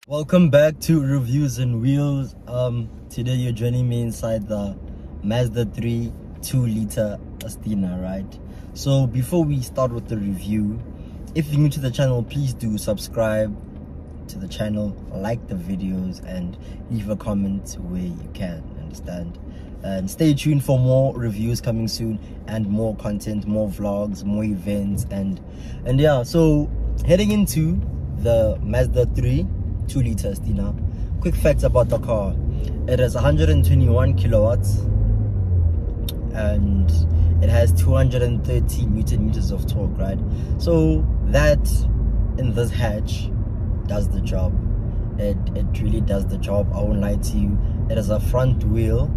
Welcome back to Reviews and Wheels. Today you're joining me inside the Mazda 3 2-liter Astina, right? So before we start with the review, if you're new to the channel, please do subscribe to the channel, like the videos, and leave a comment where you can, understand? And stay tuned for more reviews coming soon, and more content, more vlogs, more events, and yeah. So heading into the Mazda 3 2-liter Astina. Quick facts about the car: it has 121 kilowatts and it has 230 newton meters of torque, right? So that in this hatch does the job. It really does the job. I won't lie to you. It has a front wheel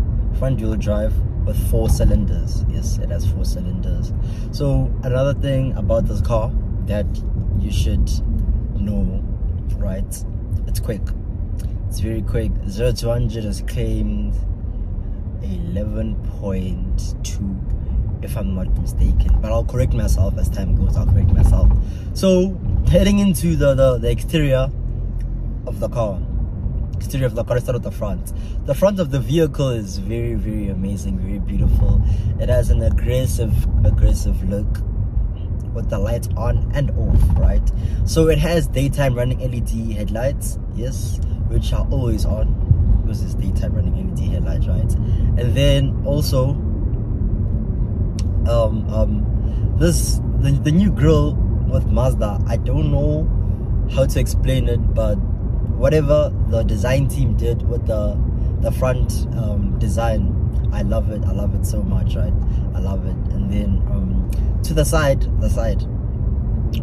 drive with 4 cylinders. Yes, it has 4 cylinders. So another thing about this car that you should know, right? It's quick. It's very quick. 0 to 100 is claimed 11.2, if I'm not mistaken. But I'll correct myself as time goes. I'll correct myself. So heading into the exterior of the car. Exterior of the car. Let's start with the front. The front of the vehicle is very, very amazing, very beautiful. It has an aggressive look, with the lights on and off, right? So it has daytime running LED headlights, yes, which are always on because it's daytime running LED headlights, right? And then also the new grille with Mazda, I don't know how to explain it, but whatever the design team did with the front design, I love it. I love it so much, right? I love it. And then to the side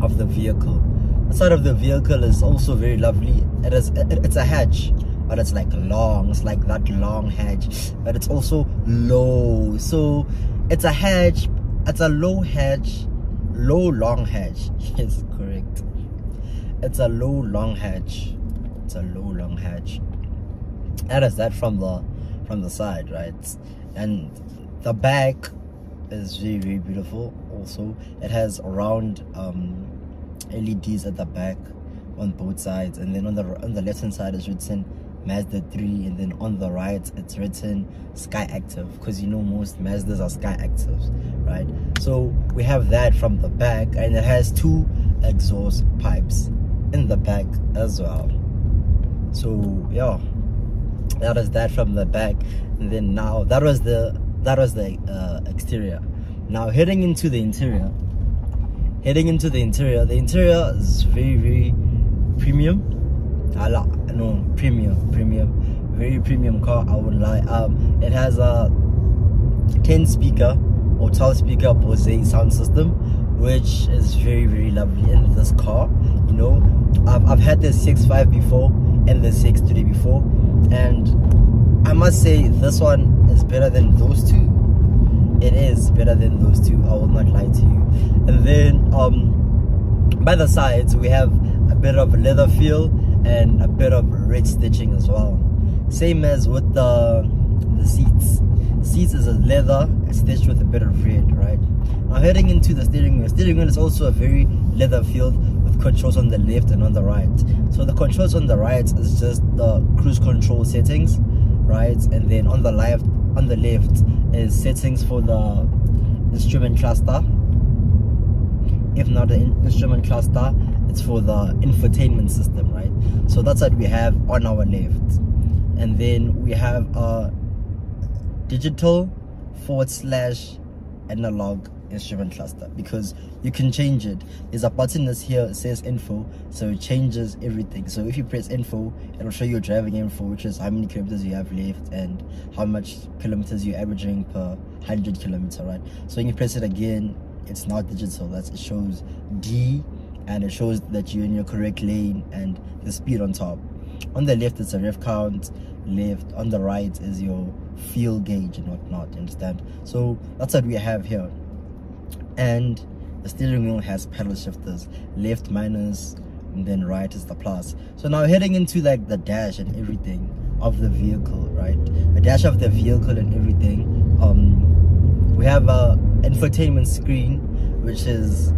of the vehicle, the side of the vehicle is also very lovely. It's a hatch, but it's like long. It's like that long hatch, but it's also low. So it's a hatch. It's a low hatch, long hatch. Yes, correct. It's a long hatch. It's a long hatch. That is that from the side, right? And the back is very, very beautiful. Also, it has round LEDs at the back on both sides, and then on the left hand side is written Mazda 3, and then on the right it's written Sky Active, because you know most Mazdas are Sky Actives, right? So we have that from the back, and it has 2 exhaust pipes in the back as well. So yeah, that is that from the back. And then now that was the exterior. Now heading into the interior. The interior is very, very premium. Premium, very premium car. I wouldn't lie. It has a 10 speaker or 12 speaker Bose sound system, which is very, very lovely in this car. You know, I've had the 6.5 before and the 6.3 before, and I must say this one is better than those two. It is better than those two, I will not lie to you. And then by the sides we have a bit of leather feel and a bit of red stitching as well, same as with the seats. Seats is a leather stitched with a bit of red, right? Now heading into the steering wheel is also a very leather feel with controls on the left and on the right. So the controls on the right is just the cruise control settings, right? And then on the left is settings for the instrument cluster. If not the instrument cluster, it's for the infotainment system, right? So that's what we have on our left. And then we have a digital / analog instrument cluster, because you can change it. There's a button that's here, it says info, so it changes everything. So if you press info, it'll show you driving info, which is how many kilometers you have left and how much kilometers you're averaging per 100 kilometers, right? So when you press it again, it's not digital. It shows D, and it shows that you're in your correct lane and the speed on top. On the left it's a rev count left, on the right is your fuel gauge and whatnot, you understand? So that's what we have here. And the steering wheel has pedal shifters, left minus and then right is the plus. So now heading into like the dash and everything of the vehicle, right? The dash of the vehicle and everything, we have a infotainment screen, which is,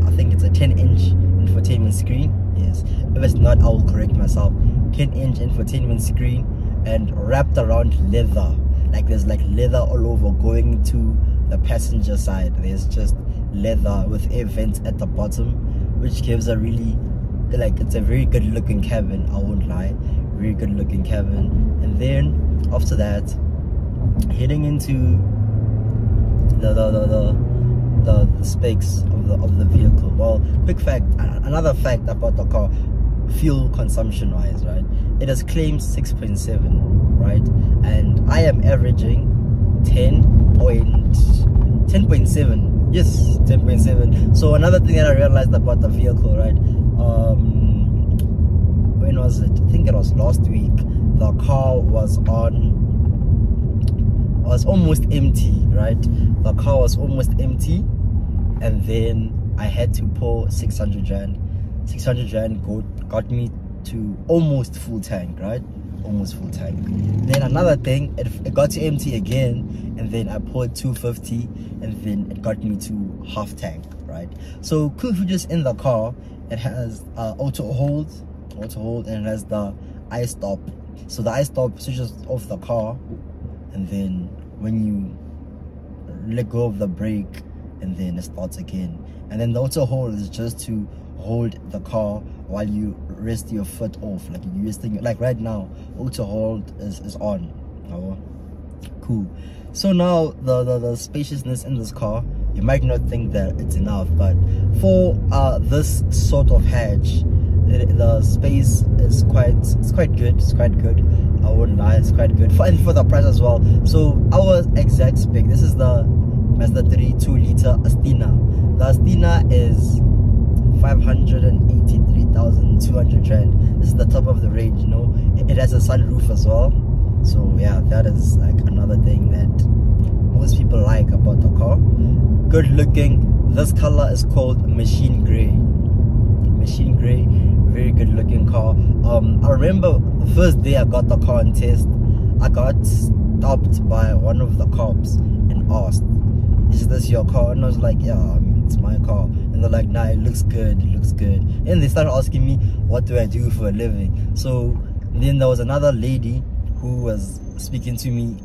I think it's a 10-inch infotainment screen. Yes, if it's not, I will correct myself. 10-inch infotainment screen, and wrapped around leather. Like there's like leather all over going to the passenger side. There's just leather with air vents at the bottom, which gives a really, like, it's a very good looking cabin, I won't lie. Very good looking cabin. And then after that, heading into the specs of the vehicle. Well, quick fact, another fact about the car, fuel consumption wise, right? It has claimed 6.7, right? And I am averaging 10.7. Yes, 10.7. So another thing that I realized about the vehicle, right? When was it? I think it was last week. The car was almost empty, right? The car was almost empty, and then I had to pour 600 rand. 600 rand got me to almost full tank, right? Almost full tank. Then another thing, it got to empty again, and then I poured 250, and then it got me to half tank, right? So cool features in the car. It has auto hold, and it has the i-stop. So the i-stop switches off the car, and then when you let go of the brake, and then it starts again. And then the auto hold is just to hold the car while you rest your foot off, like you resting, like right now auto hold is on. Oh, cool. So now the spaciousness in this car, you might not think that it's enough, but for this sort of hatch, the space is quite good. It's quite good, I wouldn't lie. It's quite good and for the price as well. So our exact spec, this is the Mazda 3 2-liter Astina. The Astina is 583,200 rand. This is the top of the range, you know. It has a sunroof as well. So yeah, that is like another thing that most people like about the car. Good looking. This color is called machine gray. Machine gray, very good looking car. I remember the first day I got the car on test, I got stopped by one of the cops and asked, "Is this your car?" And I was like, "Yeah, it's my car." And they're like, "Nah, it looks good, it looks good." And they started asking me, what do I do for a living? So then there was another lady who was speaking to me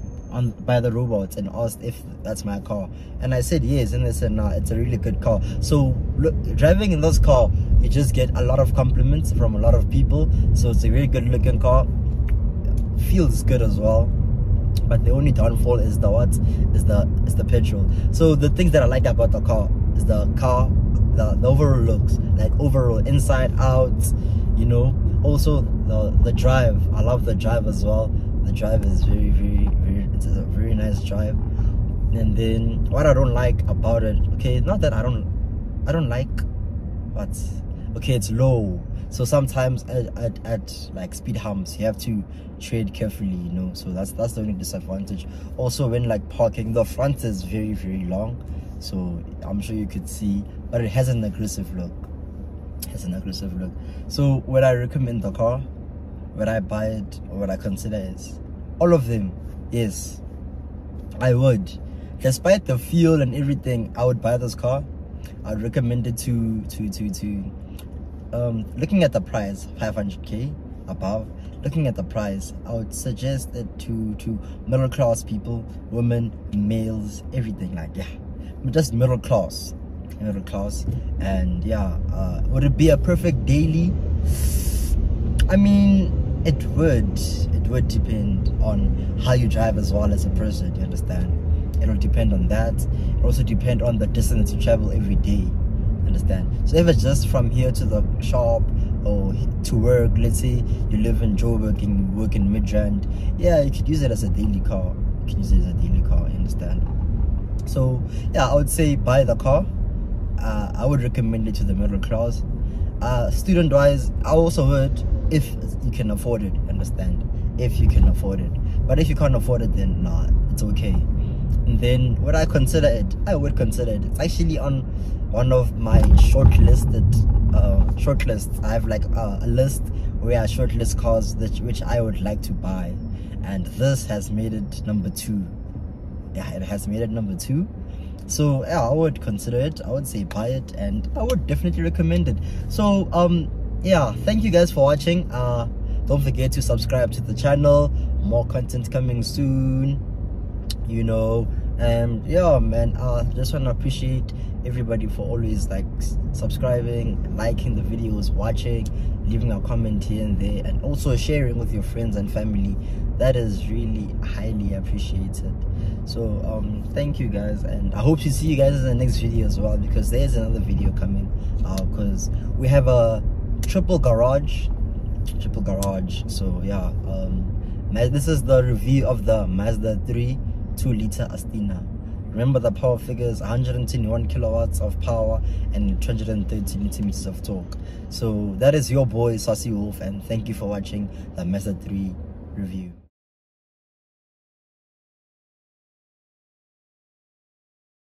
by the robots and asked if that's my car, and I said yes, and they said, "Nah, it's a really good car." So look, driving in this car, you just get a lot of compliments from a lot of people. So it's a very good looking car, feels good as well. But the only downfall is the petrol. So the things that I like about the car is the overall looks, like overall inside out, you know. Also the drive, I love the drive as well. The drive is very, it's a very nice drive. And then what I don't like about it, okay, not that I don't like, but okay, it's low. So sometimes at like speed humps, you have to tread carefully, you know. So that's the only disadvantage. Also, when like parking, the front is very, very long, so I'm sure you could see, but it has an aggressive look. So would I recommend the car? Would I buy it, or would I consider it? All of them, yes, I would. Despite the fuel and everything, I would buy this car. I'd recommend it to looking at the price, 500k above. Looking at the price, I would suggest it to middle class people, women, males, everything, like, yeah, just middle class. And yeah, would it be a perfect daily? I mean, it would depend on how you drive as well as a person, you understand. It will depend on that. It also depend on the distance you travel every day, understand. So if it's just from here to the shop or to work, let's say you live in Joburg and you work in Midrand, yeah, you could use it as a daily car. You understand. So yeah, I would say buy the car. I would recommend it to the middle class. Student wise, I also would, if you can afford it, understand, if you can afford it. But if you can't afford it, then nah, it's okay. And then would I consider it? I would consider it. It's actually on one of my shortlists. I have like a list where I shortlist cars which I would like to buy, and this has made it number 2. Yeah, it has made it number 2. So yeah, I would consider it. I would say buy it, and I would definitely recommend it. So yeah, thank you guys for watching. Don't forget to subscribe to the channel. More content coming soon, you know. And yeah, man, just want to appreciate everybody for always like subscribing, liking the videos, watching, leaving a comment here and there, and also sharing with your friends and family. That is really highly appreciated. So thank you guys, and I hope to see you guys in the next video as well, because there's another video coming, because we have a triple garage. So yeah, this is the review of the Mazda 3 2-liter Astina. Remember, the power figure is 121 kilowatts of power and 230 newton-meters of torque. So that is your boy Saucy Wolf, and thank you for watching the Mazda 3 review.